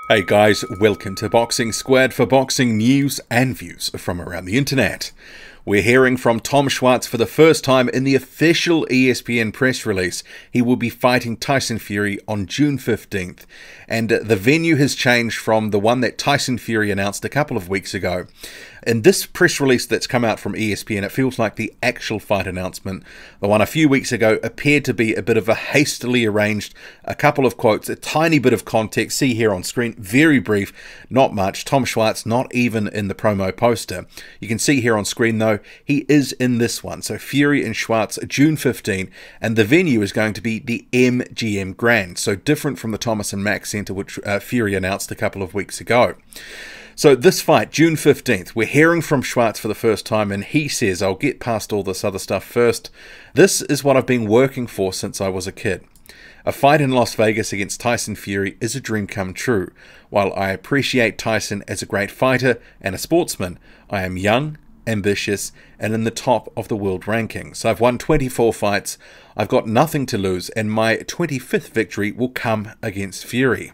Hey guys, welcome to Boxing Squad for boxing news and views from around the internet. We're hearing from Tom Schwarz for the first time in the official ESPN press release. He will be fighting Tyson Fury on June 15th, and the venue has changed from the one that Tyson Fury announced a couple of weeks ago. In this press release that's come out from ESPN, it feels like the actual fight announcement. The one a few weeks ago appeared to be a bit of a hastily arranged, a couple of quotes, a tiny bit of context. See here on screen, very brief, not much. Tom Schwarz not even in the promo poster. You can see here on screen though, he is in this one. So Fury and Schwarz, June 15, and the venue is going to be the MGM Grand. So different from the Thomas and Mack Center, which Fury announced a couple of weeks ago. So this fight, June 15th, we're hearing from Schwarz for the first time, and he says, I'll get past all this other stuff first. This is what I've been working for since I was a kid. A fight in Las Vegas against Tyson Fury is a dream come true. While I appreciate Tyson as a great fighter and a sportsman, I am young, ambitious, and in the top of the world rankings. I've won 24 fights, I've got nothing to lose, and my 25th victory will come against Fury.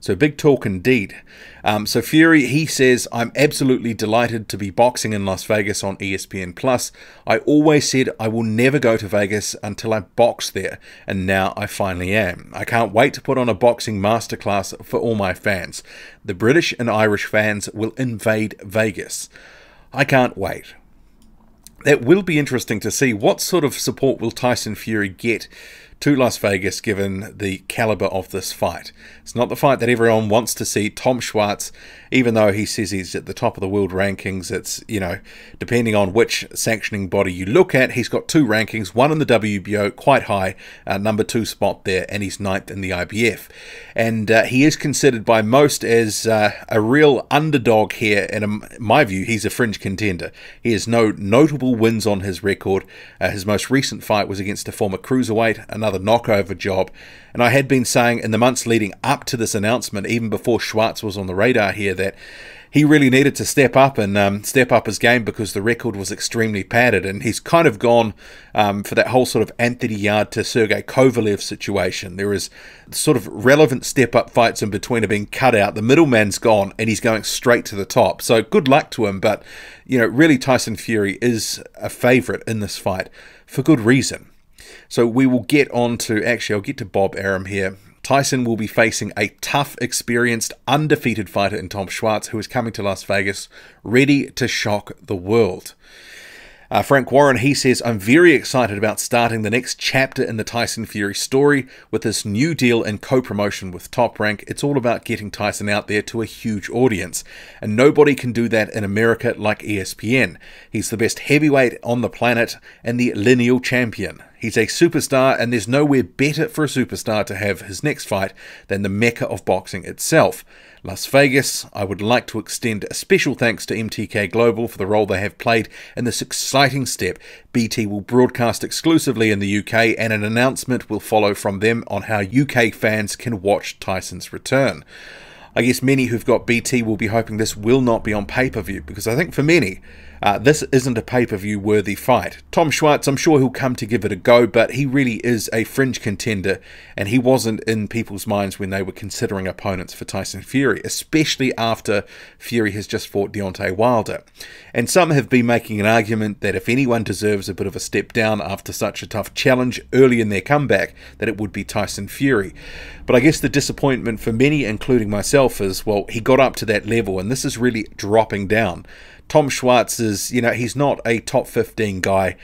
So big talk indeed. So Fury, he says, I'm absolutely delighted to be boxing in Las Vegas on ESPN+. I always said I will never go to Vegas until I box there, and now I finally am. I can't wait to put on a boxing masterclass for all my fans. The British and Irish fans will invade Vegas. I can't wait. That will be interesting to see. What sort of support will Tyson Fury get to Las Vegas given the caliber of this fight? It's not the fight that everyone wants to see. Tom Schwarz, even though he says he's at the top of the world rankings, it's, you know, depending on which sanctioning body you look at, he's got two rankings, one in the WBO, quite high, number 2 spot there, and he's 9th in the IBF. And he is considered by most as a real underdog here, and in my view, he's a fringe contender. He has no notable wins on his record. His most recent fight was against a former cruiserweight, another knockover job. And I had been saying in the months leading up to this announcement, even before Schwarz was on the radar here, that he really needed to step up and step up his game because the record was extremely padded. And he's kind of gone for that whole sort of Anthony Yarde to Sergey Kovalev situation. There is sort of relevant step-up fights in between are being cut out. The middleman's gone and he's going straight to the top. So good luck to him. But, you know, really Tyson Fury is a favourite in this fight for good reason. So we will get on to, actually I'll get to Bob Arum here. Tyson will be facing a tough, experienced, undefeated fighter in Tom Schwarz, who is coming to Las Vegas ready to shock the world. Frank Warren, he says, I'm very excited about starting the next chapter in the Tyson Fury story with this new deal and co-promotion with Top Rank. It's all about getting Tyson out there to a huge audience, and nobody can do that in America like ESPN. He's the best heavyweight on the planet and the lineal champion. He's a superstar, and there's nowhere better for a superstar to have his next fight than the mecca of boxing itself. Las Vegas. I would like to extend a special thanks to MTK Global for the role they have played in this exciting step. BT will broadcast exclusively in the UK, and an announcement will follow from them on how UK fans can watch Tyson's return. I guess many who've got BT will be hoping this will not be on pay-per-view, because I think for many, this isn't a pay-per-view worthy fight. Tom Schwarz, I'm sure he'll come to give it a go, but he really is a fringe contender, and he wasn't in people's minds when they were considering opponents for Tyson Fury, especially after Fury has just fought Deontay Wilder. And some have been making an argument that if anyone deserves a bit of a step down after such a tough challenge early in their comeback, that it would be Tyson Fury. But I guess the disappointment for many, including myself, is, well, he got up to that level, and this is really dropping down. Tom Schwarz is, you know, he's not a top 15 guy.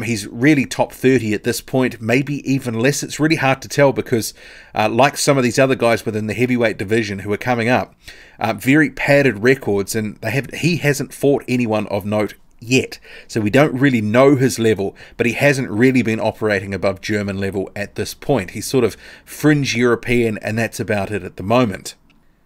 He's really top 30 at this point, maybe even less. It's really hard to tell because, like some of these other guys within the heavyweight division who are coming up, very padded records, and he hasn't fought anyone of note yet. So we don't really know his level, but he hasn't really been operating above German level at this point. He's sort of fringe European, and that's about it at the moment.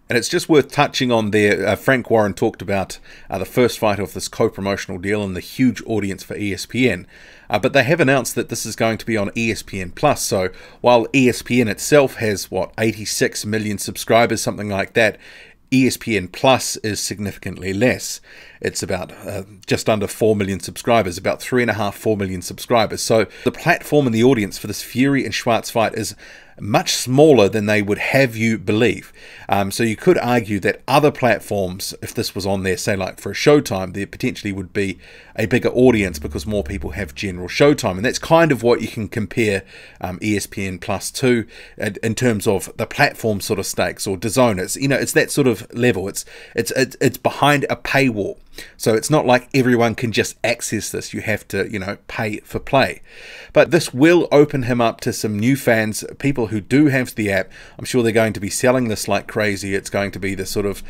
And it's just worth touching on there, Frank Warren talked about the first fight of this co-promotional deal and the huge audience for ESPN. But they have announced that this is going to be on ESPN+. So while ESPN itself has, 86 million subscribers, something like that, ESPN Plus is significantly less. It's about just under 4 million subscribers, about 3.5, 4 million subscribers. So the platform and the audience for this Fury and Schwarz fight is much smaller than they would have you believe. So you could argue that other platforms, if this was on there, say like for a Showtime, there potentially would be a bigger audience because more people have general Showtime. And that's kind of what you can compare ESPN Plus to in terms of the platform sort of stakes, or DAZN. It's, you know, it's that sort of level. It's behind a paywall. So it's not like everyone can just access this. You have to, you know, pay for play. But this will open him up to some new fans, people who do have the app. I'm sure they're going to be selling this like crazy. It's going to be the sort of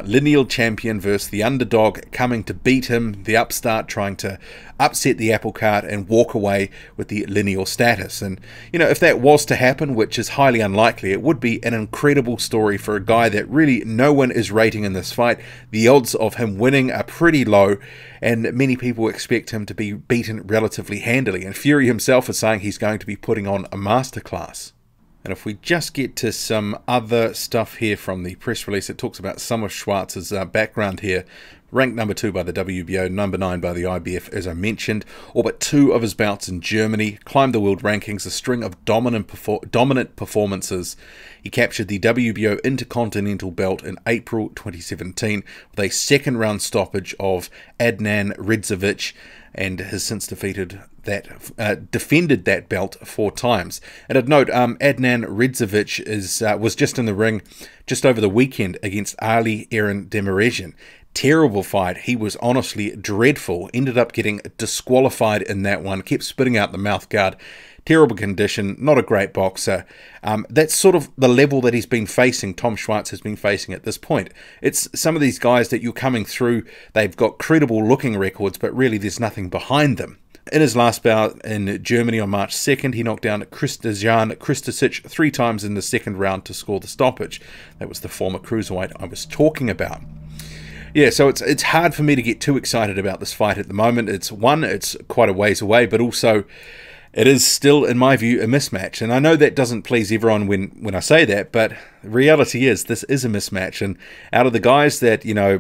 lineal champion versus the underdog coming to beat him, the upstart trying to upset the apple cart and walk away with the lineal status. And, you know, if that was to happen, which is highly unlikely, it would be an incredible story for a guy that really no one is rating in this fight. The odds of him winning are pretty low, and many people expect him to be beaten relatively handily. And Fury himself is saying he's going to be putting on a masterclass. And if we just get to some other stuff here from the press release, it talks about some of Schwarz's background here. Ranked number 2 by the WBO, number 9 by the IBF, as I mentioned. All but 2 of his bouts in Germany. Climbed the world rankings, a string of dominant performances. He captured the WBO Intercontinental belt in April 2017 with a second round stoppage of Adnan Redzovic, and has since defended that belt 4 times. And I'd note, Adnan Redzovic was just in the ring just over the weekend against Ali Eren Demirezian. Terrible fight. He was honestly dreadful. Ended up getting disqualified in that one. Kept spitting out the mouth guard. Terrible condition. Not a great boxer. That's sort of the level that he's been facing, Tom Schwarz has been facing at this point. It's some of these guys that you're coming through, they've got credible looking records, but really there's nothing behind them. In his last bout in Germany on March 2nd, he knocked down Kristjan Kristicic 3 times in the second round to score the stoppage. That was the former cruiserweight I was talking about. Yeah, so it's hard for me to get too excited about this fight at the moment. It's quite a ways away, but also it is still, in my view, a mismatch. And I know that doesn't please everyone when I say that, but the reality is this is a mismatch. And out of the guys that, you know,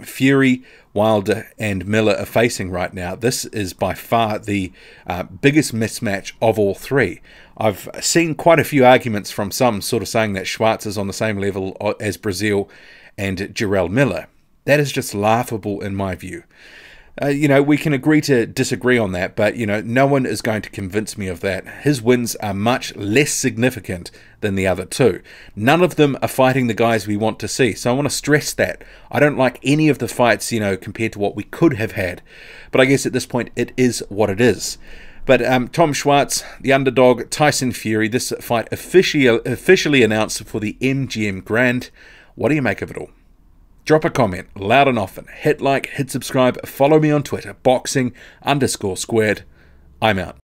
Fury, Wilder and Miller are facing right now, this is by far the biggest mismatch of all 3. I've seen quite a few arguments from some sort of saying that Schwarz is on the same level as Brazil and Jarrell Miller. That is just laughable in my view. You know, we can agree to disagree on that, but, you know, no one is going to convince me of that. His wins are much less significant than the other 2. None of them are fighting the guys we want to see, so I want to stress that. I don't like any of the fights, you know, compared to what we could have had. But I guess at this point, it is what it is. But Tom Schwarz, the underdog, Tyson Fury, this fight officially announced for the MGM Grand. What do you make of it all? Drop a comment, loud and often. Hit like, hit subscribe, follow me on Twitter, boxing_squared. I'm out.